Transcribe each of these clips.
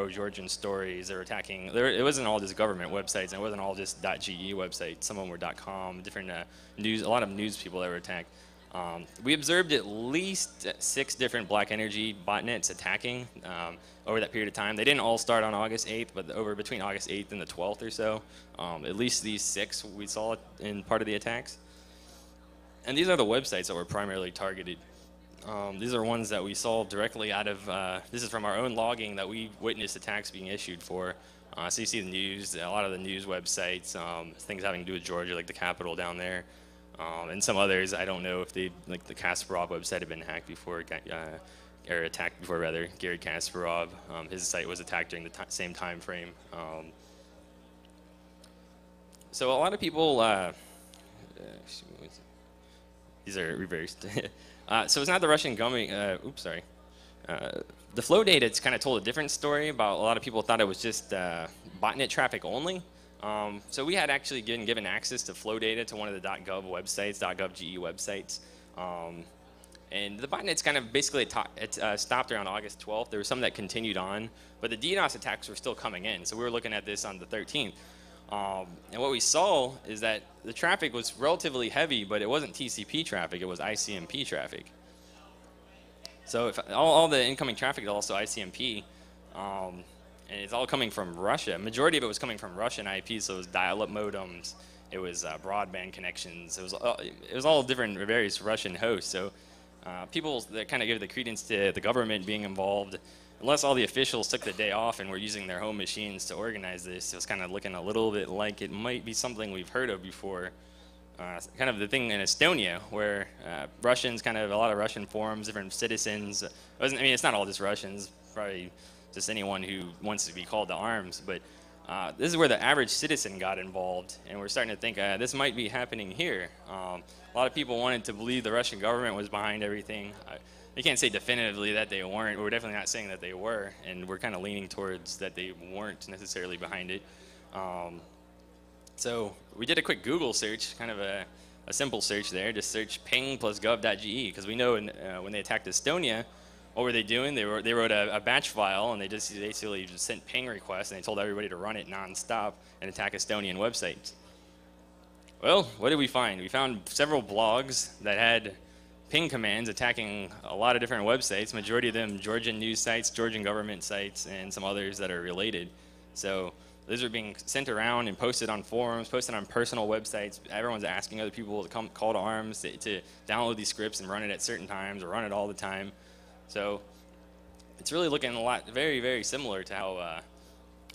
pro-Georgian stories. They were attacking. It wasn't all just government websites, and it wasn't all just .ge websites. Some of them were .com. Different news. A lot of news people that were attacked. We observed at least 6 different Black Energy botnets attacking over that period of time. They didn't all start on August 8th, but over between August 8th and the 12th or so, at least these 6 we saw in part of the attacks. And these are the websites that were primarily targeted. These are ones that we saw directly out of, this is from our own logging that we witnessed attacks being issued for. So you see the news, a lot of the news websites, things having to do with Georgia, like the Capitol down there. And some others, I don't know if they, like the Kasparov website had been hacked before, or attacked before rather, Gary Kasparov. His site was attacked during the same time frame. So a lot of people, these are reversed. So it's not the Russian government, oops, sorry. The flow data, it's kind of told a different story about a lot of people thought it was just botnet traffic only. So we had actually been given access to flow data to one of the .gov websites, .gov.ge websites. And the botnets kind of basically stopped around August 12th. There were some that continued on, but the DDoS attacks were still coming in. So we were looking at this on the 13th. And what we saw is that the traffic was relatively heavy, but it wasn't TCP traffic, it was ICMP traffic. So if all the incoming traffic is also ICMP, and it's all coming from Russia. Majority of it was coming from Russian IPs, so it was dial-up modems, it was broadband connections, it was all different various Russian hosts. So people that kind of give the credence to the government being involved, unless all the officials took the day off and were using their home machines to organize this, it was kind of looking a little bit like it might be something we've heard of before. Kind of the thing in Estonia, where Russians, kind of a lot of Russian forums, different citizens. I mean, it's not all just Russians, probably just anyone who wants to be called to arms. But this is where the average citizen got involved, and we're starting to think this might be happening here. A lot of people wanted to believe the Russian government was behind everything. You can't say definitively that they weren't. We're definitely not saying that they were, and we're kind of leaning towards that they weren't necessarily behind it. So we did a quick Google search, kind of a simple search there. Just search ping plus gov.ge, because we know when they attacked Estonia, what were they doing? They wrote a batch file, and they just basically just sent ping requests, and they told everybody to run it nonstop and attack Estonian websites. Well, what did we find? We found several blogs that had ping commands attacking a lot of different websites, majority of them Georgian news sites, Georgian government sites, and some others that are related. So those are being sent around and posted on forums, posted on personal websites. Everyone's asking other people to come call to arms, to download these scripts and run it at certain times or run it all the time. So it's really looking very, very similar to how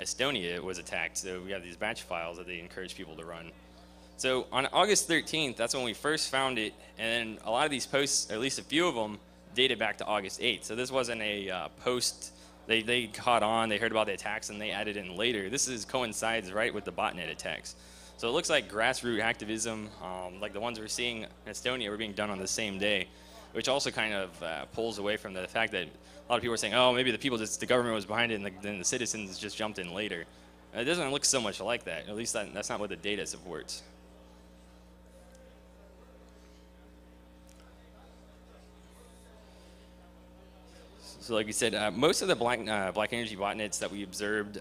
Estonia was attacked. So we have these batch files that they encourage people to run. So on August 13th, that's when we first found it, and a lot of these posts, at least a few of them, dated back to August 8th. So this wasn't a post, they caught on, they heard about the attacks, and they added in later. This coincides right with the botnet attacks. So it looks like grassroots activism, like the ones we're seeing in Estonia, were being done on the same day, which also kind of pulls away from the fact that a lot of people are saying, oh, maybe the government was behind it, and then the citizens just jumped in later. It doesn't look so much like that. At least that's not what the data supports. So like we said, most of the Black Energy botnets that we observed,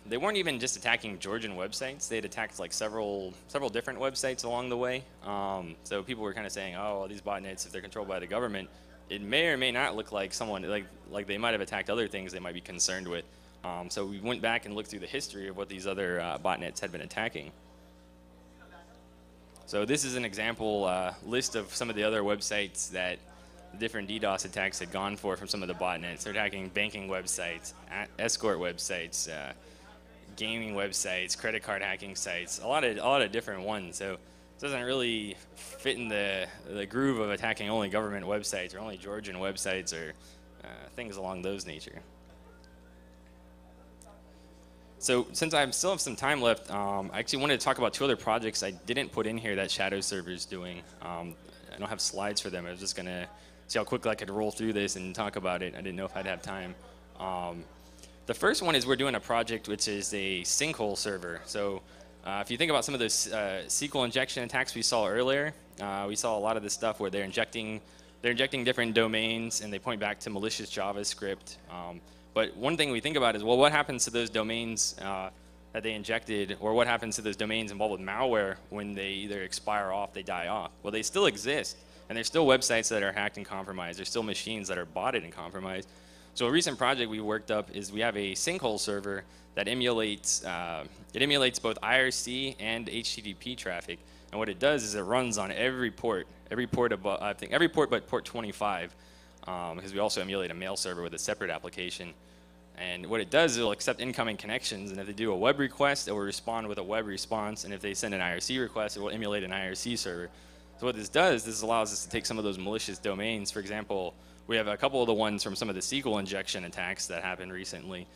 they weren't even just attacking Georgian websites. They had attacked like several different websites along the way. So people were kind of saying, oh, these botnets, if they're controlled by the government, it may or may not look like someone, like they might have attacked other things they might be concerned with. So we went back and looked through the history of what these other botnets had been attacking. So this is an example list of some of the other websites that different DDoS attacks had gone for from some of the botnets. They're attacking banking websites, escort websites, gaming websites, credit card hacking sites, a lot of different ones. So it doesn't really fit in the groove of attacking only government websites or only Georgian websites or things along those nature. So since I still have some time left, I actually wanted to talk about 2 other projects I didn't put in here that Shadow Server is doing. I don't have slides for them. I was just going to see how quickly I could roll through this and talk about it. I didn't know if I'd have time. The first one is we're doing a project which is a sinkhole server. So if you think about some of those SQL injection attacks we saw earlier, we saw a lot of this stuff where they're injecting different domains and they point back to malicious JavaScript. But one thing we think about is, well, what happens to those domains that they injected, or what happens to those domains involved with malware when they either expire off, they die off? Well, they still exist, and there's still websites that are hacked and compromised. There's still machines that are botted and compromised. So a recent project we worked up is we have a sinkhole server that emulates both IRC and HTTP traffic. And what it does is it runs on every port above, I think every port but port 25, because we also emulate a mail server with a separate application. And what it does is it'll accept incoming connections, and if they do a web request, it will respond with a web response, and if they send an IRC request, it will emulate an IRC server. So what this does, this allows us to take some of those malicious domains. For example, we have a couple of the ones from some of the SQL injection attacks that happened recently.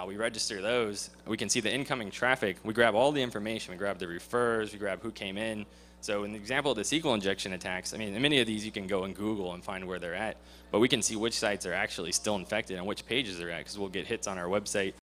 We register those. We can see the incoming traffic. We grab all the information. We grab the refers. We grab who came in. So in the example of the SQL injection attacks, I mean, in many of these you can go and Google and find where they're at. But we can see which sites are actually still infected and which pages they're at, because we'll get hits on our website